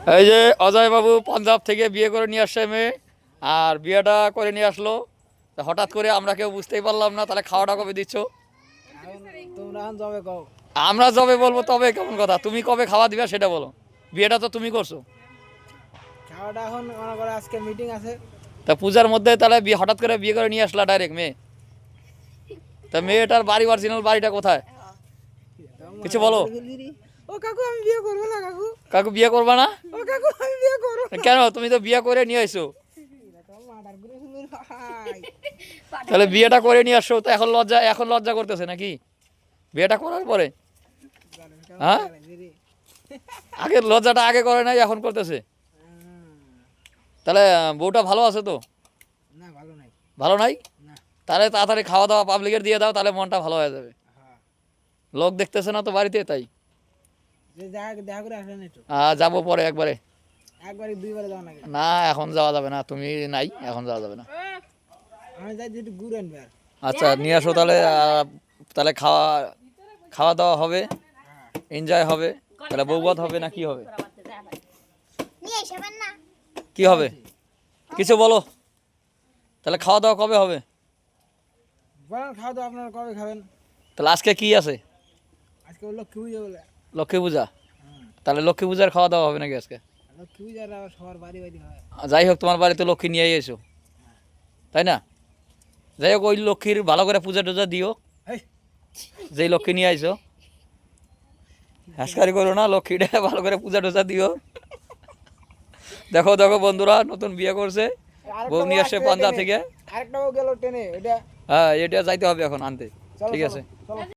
এই যে অজয় বাবু পাঞ্জাব থেকে বিয়ে করে নিয়ে আসছে মেয়ে, আর বিয়েটা করে নিয়ে আসলো। তা হঠাৎ করে আমরা কেউ বুঝতেই পারলাম না। তাহলে খাওয়াটা কবে দিচ্ছ? আমরা যবে বলবো তবে কেমন কথা? তুমি কবে খাওয়া দিবে সেটা বলো। বিয়েটা তো তুমি করছো। খাওয়াটা এখন মনে করো আজকে মিটিং আছে। তা পূজার মধ্যে তাহলে বিয়ে হঠাৎ করে বিয়ে করে নিয়ে আসলা ডাইরেক্ট মেয়ে। তা মেয়েটার বাড়ি অরিজিনাল বাড়িটা কোথায়? কিছু বলো। ও কাকু আমি বিয়ে করবো না কাকু। কাকু বিয়ে করবা না? ও কাকু আমি বিয়ে করবো না। কেন? তুমি তো বিয়ে করে নিয়ে আসছো। মার্ডার করে ফেলুন ভাই। তাহলে বিয়েটা করে নিয়ে আসছো, তো এখন লজ্জা করতেছে নাকি বিয়েটা করার পরে? হ্যাঁ, আগে লজ্জাটা আগে করে নাই, এখন করতেছে। তাহলে বউটা ভালো আছে তো? না ভালো নাই। ভালো নাই? না। তাহলে তাড়াতাড়ি খাওয়া দাওয়া পাবলিকের দিয়ে দাও, তাহলে মনটা ভালো হয়ে যাবে। লোক দেখতেছে না তো বাড়িতে, তাই যে দেখা করে আসেন একটু। যাবো পরে একবারে। একবারে দুইবারে যাওয়া লাগে। না, এখন যাওয়া যাবে না, তুমি নাই, এখন যাওয়া যাবে না। আমি যাই একটু ঘুরে আনবে আর। আচ্ছা নিয়ে আসো তাহলে। তাহলে খাওয়া খাওয়া দাওয়া হবে, এনজয় হবে। তাহলে বৌভাত হবে না কি হবে? কি হবে কিছু বলো। তাহলে খাওয়া দাওয়া কবে হবে? বলেন খাওয়া দাওয়া আপনারা কবে খাবেন? তাহলে আজকে কি আছে? আজকে লক্ষ্মী পুজো বলে। লক্ষ্মী পূজা। তাহলে লক্ষ্মী পূজার খাওয়া দাওয়া হবে নাকি আজকে? লক্ষ্মী পূজার আবার সবার বাড়ি বাড়ি হয়। যাই হোক, তোমার বাড়িতে লক্ষ্মী নিয়েই এসো, তাই না? যাই হোক, ওই লক্ষ্মীর ভালো করে পূজা টুজা দিও। হেই, যেই লক্ষ্মী নিয়ে আইসো, হাসকারি করো না, লক্ষ্মীটা ভালো করে পূজা টুজা দিও। দেখো দেখো বন্ধুরা, নতুন বিয়ে করছে, বউ নিয়ে আসছে পাঞ্জাব থেকে। আরেকটা বউ গেল ট্রেনে এটা। হ্যাঁ, এটা যাইতে হবে এখন আনতে। চলো, ঠিক চলো, আছে। চলো।